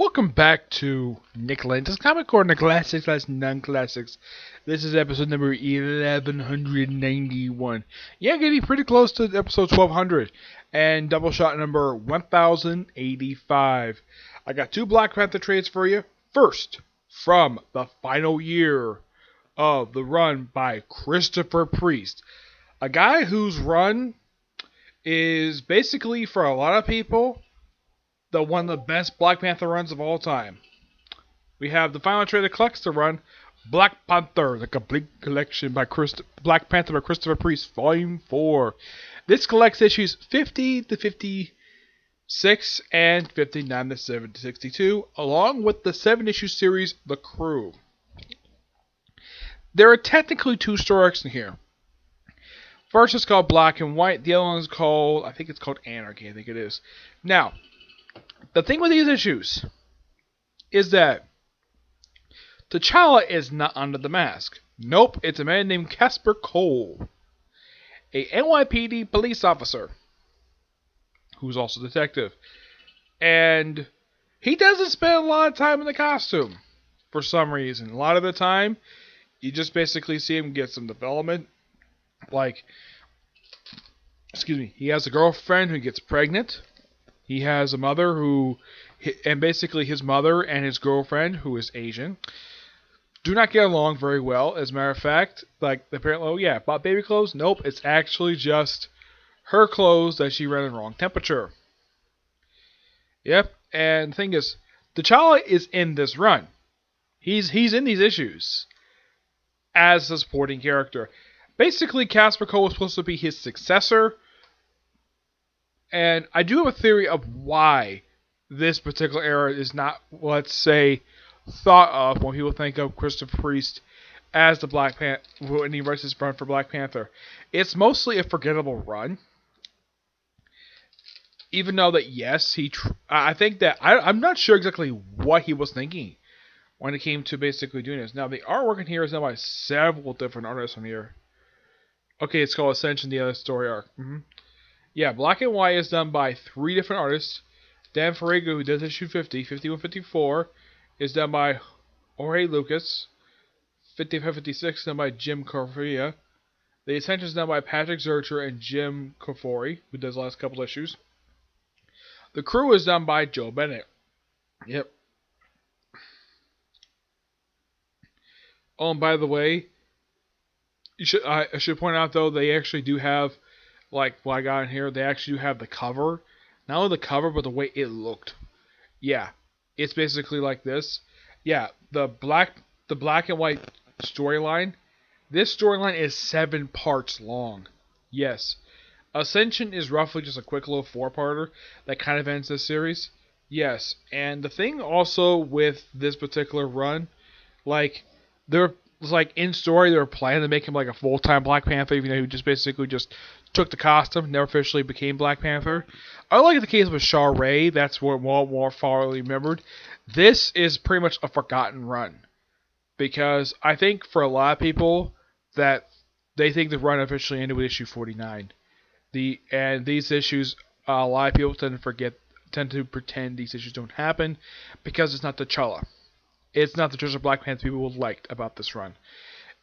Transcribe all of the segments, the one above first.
Welcome back to Nick Lenz's Comic Corner Classics / Non-Classics. This is episode number 1191. Yeah, getting pretty close to episode 1200 and Doubleshot number 1085. I got two Black Panther trades for you. First, from the final year of the run by Christopher Priest, a guy whose run is basically, for a lot of people, one of the best Black Panther runs of all time. We have the final trade that collects the run, Black Panther, the complete collection by Black Panther by Christopher Priest, Volume 4. This collects issues 50 to 56 and 59 to 62, along with the 7-issue series, The Crew. There are technically two story arcs in here. First is called Black and White, the other one is called, I think it's called Anarchy, I think it is. Now, the thing with these issues is that T'Challa is not under the mask. Nope, it's a man named Casper Cole, a NYPD police officer who's also a detective. And he doesn't spend a lot of time in the costume for some reason. A lot of the time, you just basically see him get some development. He has a girlfriend who gets pregnant. He has a mother and basically his mother and his girlfriend, who is Asian, do not get along very well. As a matter of fact, apparently, bought baby clothes? Nope, it's actually just her clothes that she ran in the wrong temperature. Yep, and the thing is, T'Challa is in this run. He's in these issues as a supporting character. Basically, Casper Cole is supposed to be his successor. And I do have a theory of why this particular era is not, let's say, thought of when people think of Christopher Priest as the Black Panther when he writes his run for Black Panther. It's mostly a forgettable run. Even though that, yes, I'm not sure exactly what he was thinking when it came to basically doing this. Now, the artwork in here is done by several different artists on here. Okay, it's called Ascension, the other story arc. Yeah, Black and White is done by 3 different artists. Dan Farrago, who does issue 50, 51, 54, is done by Jorge Lucas. 55, 56 done by Jim Correa. The Ascension is done by Patrick Zurcher and Jim Kofori, who does the last couple issues. The Crew is done by Joe Bennett. Yep. Oh, and by the way, I should point out, though, they actually do have, what I got in here, they actually do have the cover. Not only the cover, but the way it looked. Yeah, it's basically like this. Yeah, the black and white storyline. This storyline is 7 parts long. Yes. Ascension is roughly just a quick little 4-parter that kind of ends this series. Yes, and the thing also with this particular run, in story, they were planning to make him a full-time Black Panther, even though he just took the costume, never officially became Black Panther. Unlike the case with Shaw Ray, that's what more fondly remembered. This is pretty much a forgotten run. Because I think for a lot of people that they think the run officially ended with issue 49. And these issues, a lot of people tend to pretend these issues don't happen because it's not T'Challa. It's not the traditional Black Panther people liked about this run.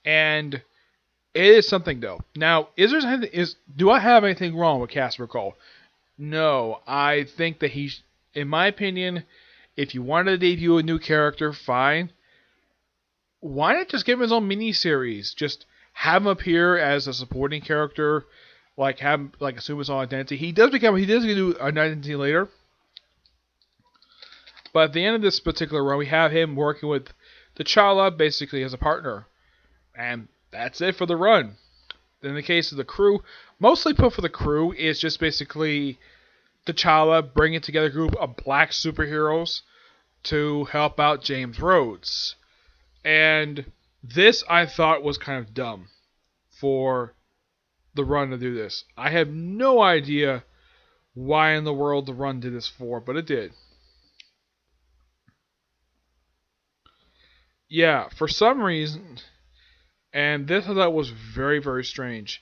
And it is something, though. Now, do I have anything wrong with Casper Cole? No. I think that in my opinion, if you wanted to debut a new character, fine. Why not just give him his own miniseries? Just have him appear as a supporting character, have him assume his own identity. He does do an identity later. But at the end of this particular run, we have him working with T'Challa basically as a partner. And that's it for the run. In the case of the Crew, mostly put for the Crew is just basically T'Challa bringing together a group of black superheroes to help out James Rhodes. And this I thought was kind of dumb for the run to do this. I have no idea why in the world the run did this for, but it did. Yeah, for some reason, and this I thought was very, very strange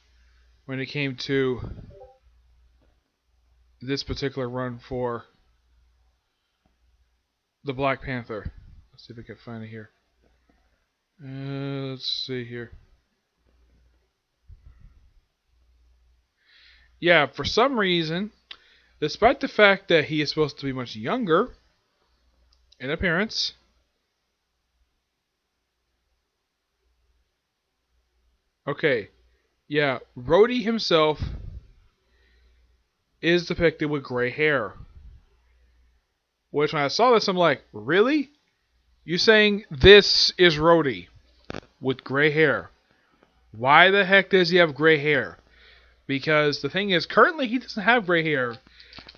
when it came to this particular run for The Black Panther. Let's see if I can find it here. Let's see here. Yeah, for some reason, despite the fact that he is supposed to be much younger in appearance, okay, yeah, Rhodey himself is depicted with gray hair. Which when I saw this, I'm like, really? You saying this is Rhodey with gray hair? Why the heck does he have gray hair? Because the thing is, currently he doesn't have gray hair.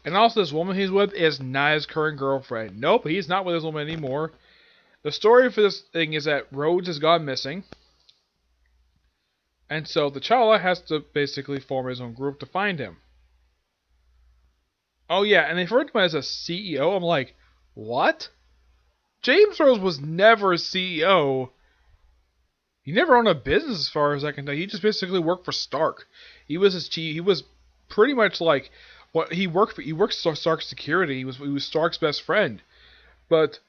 And also this woman he's with is not his current girlfriend. Nope, he's not with this woman anymore. The story for this thing is that Rhodes has gone missing. And so T'Challa has to basically form his own group to find him. Oh yeah, and they referred to him as a CEO. I'm like, what? James Rhodes was never a CEO. He never owned a business as far as I can tell. He just basically worked for Stark. He was his chief. He was pretty much like what he worked for. He worked for Stark's security. He was Stark's best friend. But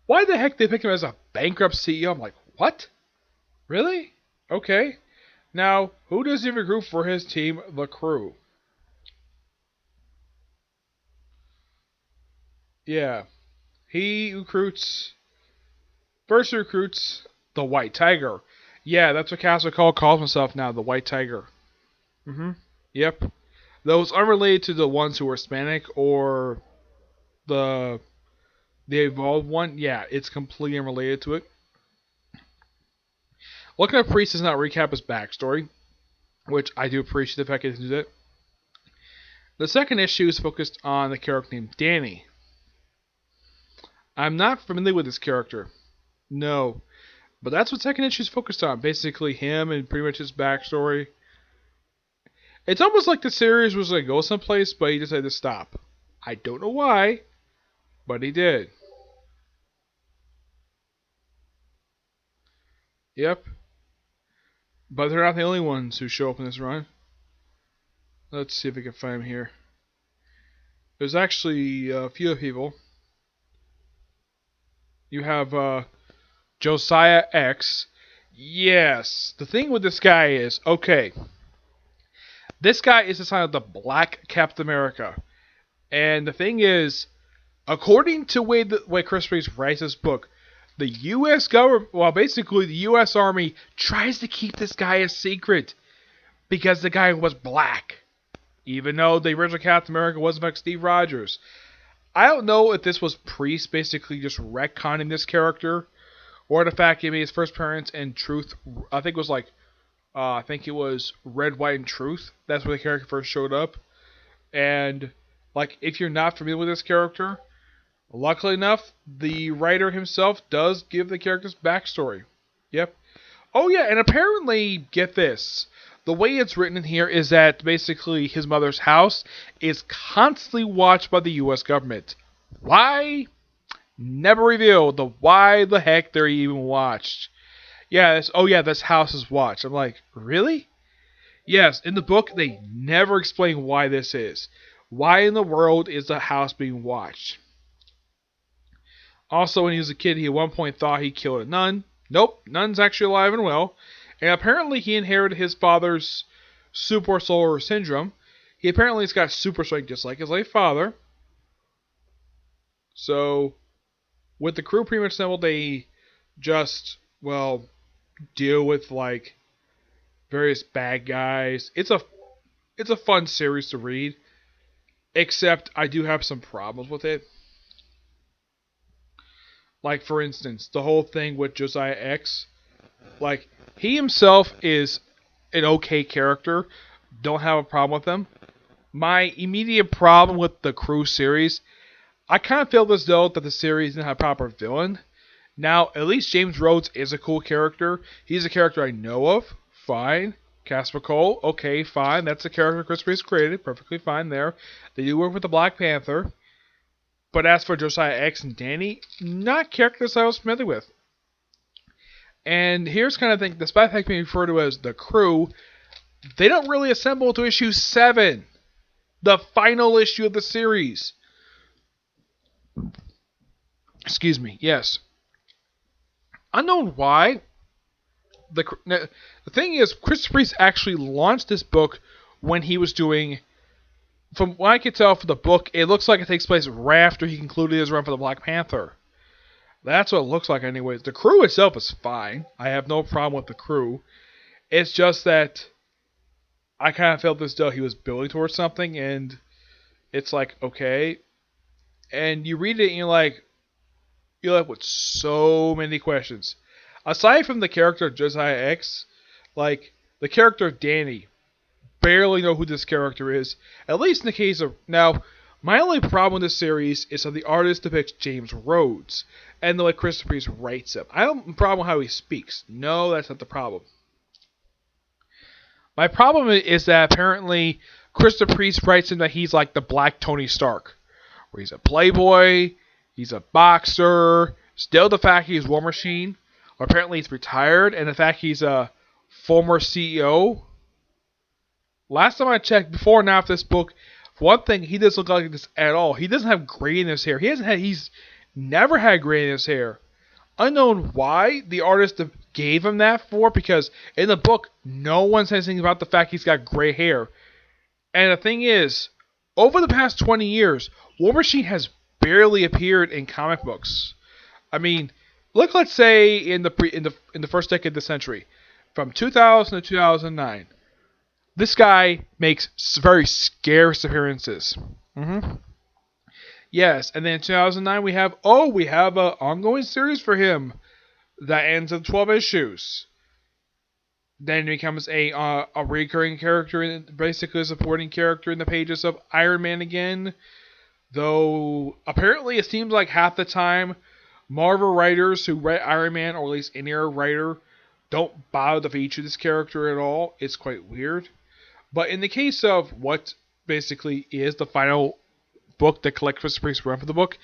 why the heck they pick him as a bankrupt CEO? I'm like, what? Really? Okay. Now, who does he recruit for his team, the Crew? Yeah. He first recruits the White Tiger. Yeah, that's what Castle Call calls himself now, the White Tiger. Yep. Those unrelated to the ones who are Hispanic or the evolved one, yeah, it's completely unrelated to it. Looking at Priest does not recap his backstory, which I do appreciate the fact that he did it. The second issue is focused on the character named Danny. I'm not familiar with this character. No. But that's what second issue is focused on. Basically him and pretty much his backstory. It's almost like the series was going to go someplace, but he decided to stop. I don't know why, but he did. Yep. But they're not the only ones who show up in this run. Let's see if we can find him here. There's actually a few people. You have Josiah X. Yes. The thing with this guy is, okay. This guy is the sign of the Black Captain America. And the thing is, according to the way Chris Reeves writes this book, the U.S. government, well, basically the U.S. Army tries to keep this guy a secret because the guy was black. Even though the original Captain America wasn't like Steve Rogers. I don't know if this was Priest basically just retconning this character, or the fact he made his first appearance in Truth. I think it was Red, White, and Truth. That's where the character first showed up. And like, if you're not familiar with this character, luckily enough, the writer himself does give the character's backstory. Yep. Oh yeah, and apparently, get this. The way it's written in here is that basically his mother's house is constantly watched by the U.S. government. Why? Never revealed. Why the heck they're even watched. Yeah, this house is watched. I'm like, really? Yes, in the book they never explain why this is. Why in the world is the house being watched? Also, when he was a kid, he at one point thought he killed a nun. Nope, nun's actually alive and well. And apparently he inherited his father's super solar syndrome. He apparently has got super strength just like his late father. So, with the Crew pretty much assembled, they just, well, deal with like various bad guys. It's a fun series to read. Except I do have some problems with it. Like, for instance, the whole thing with Josiah X. Like, he himself is an okay character. Don't have a problem with him. My immediate problem with the Crew series, I kind of feel as though that the series didn't have a proper villain. Now, at least James Rhodes is a cool character. He's a character I know of. Fine. Casper Cole, okay, fine. That's a character Chris Reeves created. Perfectly fine there. They do work with the Black Panther. But as for Josiah X and Danny, not characters I was familiar with. And here's kind of the thing, despite the fact being referred to as the Crew, they don't really assemble to issue 7. The final issue of the series. Excuse me. Yes. Unknown why. The thing is, Christopher Priest actually launched this book when he was doing. From what I can tell for the book, it looks like it takes place right after he concluded his run for the Black Panther. That's what it looks like, anyways. The crew itself is fine. I have no problem with the crew. It's just that I kind of felt as though he was building towards something, and it's like, okay. And you read it, and you're left with so many questions. Aside from the character of Josiah X, like, the character of Danny, barely know who this character is. At least in the case of... Now, my only problem with this series is that the artist depicts James Rhodes, and the way Christopher Priest writes him. I don't have a problem with how he speaks. No, that's not the problem. My problem is that apparently Christopher Priest writes him that he's like the Black Tony Stark, where he's a playboy, he's a boxer, still the fact he's War Machine, or apparently he's retired, and the fact he's a former CEO. Last time I checked, before and after this book, for one thing, he doesn't look like this at all. He doesn't have gray in his hair. He's never had gray in his hair. Unknown why the artist gave him that for, because in the book, no one says anything about the fact he's got gray hair. And the thing is, over the past 20 years, War Machine has barely appeared in comic books. I mean, look, let's say in the first decade of the century, from 2000 to 2009, this guy makes very scarce appearances. Yes, and then in 2009 we have an ongoing series for him that ends in 12 issues. Then he becomes a recurring character, basically a supporting character in the pages of Iron Man again. Though apparently it seems like half the time Marvel writers who write Iron Man, or at least any other writer, don't bother to feature this character at all. It's quite weird. But in the case of what basically is the final book that collects Christopher Priest's run for the book,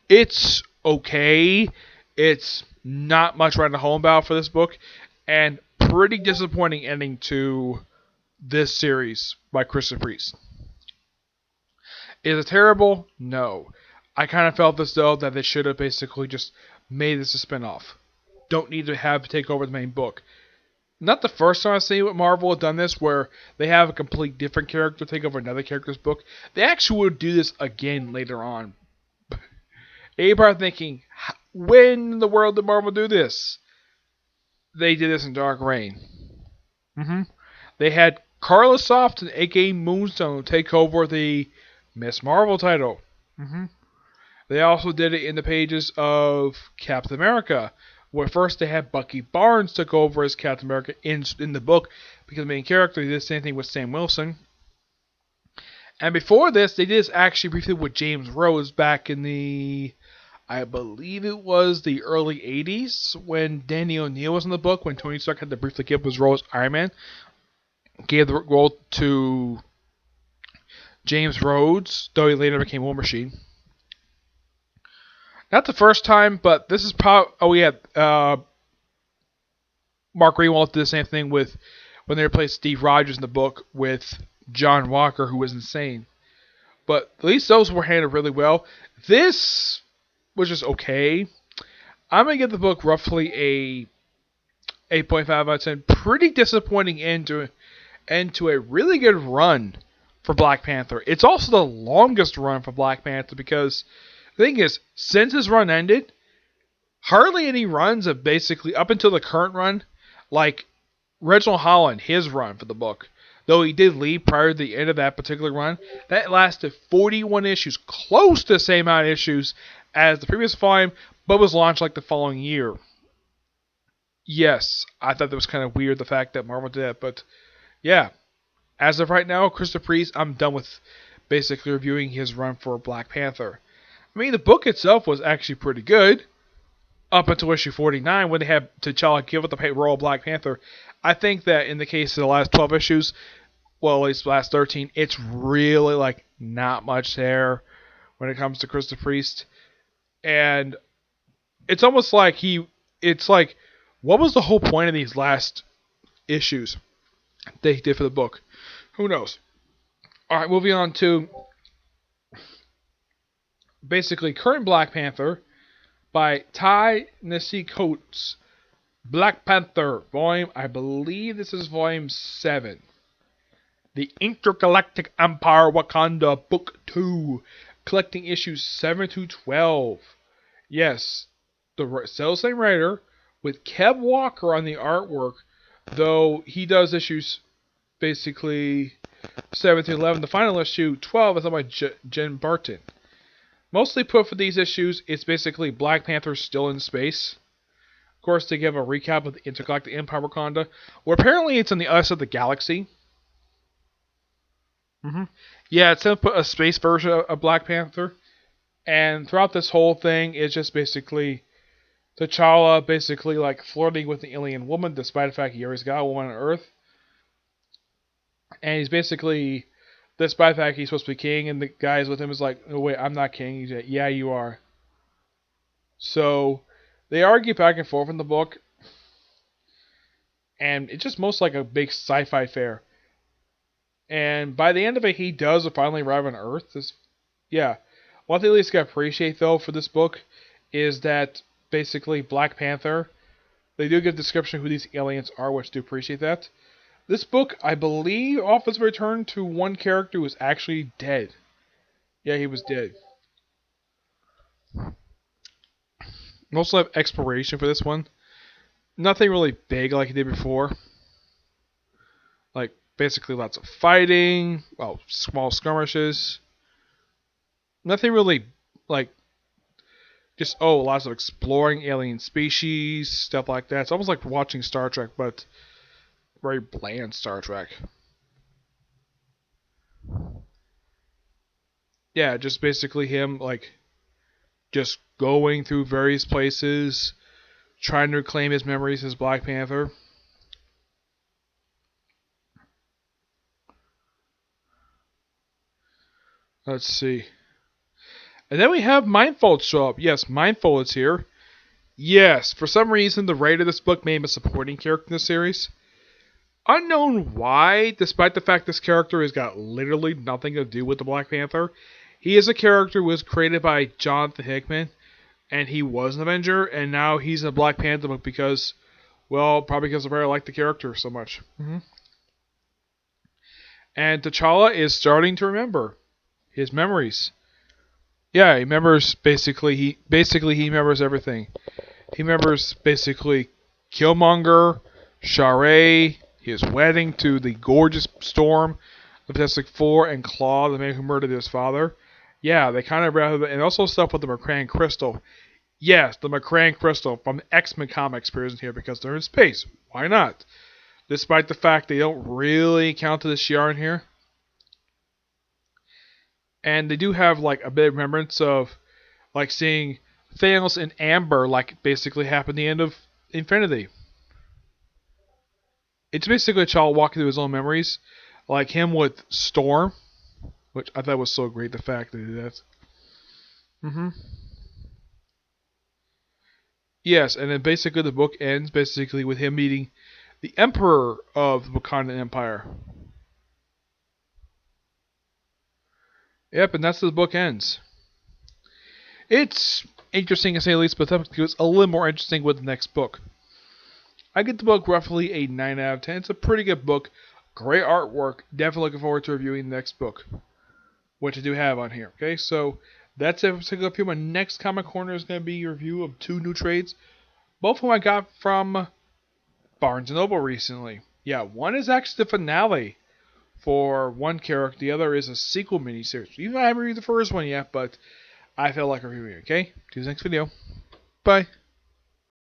it's okay. It's not much right to home about for this book, and pretty disappointing ending to this series by Christopher Priest. Is it terrible? No. I kind of felt as though that they should have basically just made this a spin-off. Don't need to have take over the main book. Not the first time I've seen what Marvel have done this, where they have a complete different character take over another character's book. They actually would do this again later on. Everybody thinking, when in the world did Marvel do this? They did this in Dark Reign. They had Carla Softon, aka Moonstone, take over the Miss Marvel title. They also did it in the pages of Captain America, where first they had Bucky Barnes took over as Captain America in the book, because the main character. They did the same thing with Sam Wilson. And before this, they did this actually briefly with James Rhodes back in the, I believe it was the early 80s, when Danny O'Neill was in the book, when Tony Stark had to briefly give his role as Iron Man. Gave the role to James Rhodes, though he later became War Machine. Not the first time, but this is probably... Oh, yeah. Mark Greenwald did the same thing with when they replaced Steve Rogers in the book with John Walker, who was insane. But at least those were handled really well. This was just okay. I'm going to give the book roughly a 8.5 out of 10. Pretty disappointing end to a really good run for Black Panther. It's also the longest run for Black Panther, because the thing is, since his run ended, hardly any runs have basically, up until the current run, like Reginald Holland, his run for the book, though he did leave prior to the end of that particular run, that lasted 41 issues, close to the same amount of issues as the previous volume, but was launched like the following year. Yes, I thought that was kind of weird, the fact that Marvel did that, but yeah. As of right now, Christopher Priest, I'm done with basically reviewing his run for Black Panther. I mean, the book itself was actually pretty good, up until issue 49, when they had T'Challa give up the role of Black Panther. I think that in the case of the last 12 issues, well, at least the last 13, it's really, like, not much there when it comes to Christopher Priest. And it's almost like what was the whole point of these last issues they did for the book? Who knows? Alright, moving on to basically current Black Panther, by Ta-Nehisi Coates. Black Panther, volume, I believe this is volume 7. The Intergalactic Empire Wakanda, Book 2, collecting issues 7 to 12. Yes, still the same writer, with Kev Walker on the artwork, though he does issues basically 7 to 11. The final issue, 12, is done by Jen Barton. Mostly put for these issues, it's basically Black Panther still in space. Of course, they give a recap of the Intergalactic Empire Wakanda, where apparently it's on the other side of the galaxy. Yeah, it's going to put a space version of Black Panther. And throughout this whole thing, it's just basically T'Challa basically like flirting with the alien woman, despite the fact he always got a woman on Earth. And he's basically, despite the fact he's supposed to be king, and the guys with him is like, "Oh wait, I'm not king." He's like, "Yeah, you are." So they argue back and forth in the book, and it's just most like a big sci-fi fair. And by the end of it, he does finally arrive on Earth. What they at least can appreciate though for this book is that basically Black Panther, they do give a description of who these aliens are, which do appreciate that. This book, I believe, offers a return to one character who was actually dead. Yeah, he was dead. Mostly have exploration for this one. Nothing really big like he did before. Like, basically lots of fighting, well, small skirmishes. Nothing really, like, just, lots of exploring alien species, stuff like that. It's almost like watching Star Trek, but very bland Star Trek. Yeah, just basically him, like, just going through various places, trying to reclaim his memories as Black Panther. Let's see. And then we have Mindfold show up. Yes, Mindfold is here. Yes, for some reason, the writer of this book made him a supporting character in the series. Unknown why, despite the fact this character has got literally nothing to do with the Black Panther. He is a character who was created by Jonathan Hickman, and he was an Avenger, and now he's in a Black Panther book because, well, probably because the writer liked the character so much. And T'Challa is starting to remember his memories. Yeah, he remembers he remembers everything. He remembers basically Killmonger, Shara, his wedding to the gorgeous Storm, the Fantastic Four, and Claw, the man who murdered his father. Yeah, they kind of and also stuff with the McCrane Crystal. Yes, the McCrane Crystal from the X-Men comics appears in here because they're in space. Why not? Despite the fact they don't really count to the Shi'ar in here. And they do have like a bit of remembrance of like seeing Thanos and Amber like basically happen at the end of Infinity. It's basically a child walking through his own memories, like him with Storm, which I thought was so great, the fact that he did that. Yes, and then basically the book ends basically with him meeting the Emperor of the Wakandan Empire. Yep, and that's how the book ends. It's interesting to say the least, but it's a little more interesting with the next book. I get the book roughly a 9 out of 10. It's a pretty good book. Great artwork. Definitely looking forward to reviewing the next book. Which I do have on here. Okay, so that's it for up here. My next Comic Corner is going to be a review of 2 new trades. Both of them I got from Barnes & Noble recently. Yeah, one is actually the finale for one character. The other is a sequel miniseries. Even though I haven't reviewed the first one yet, but I felt like reviewing it. Okay, see you next video. Bye.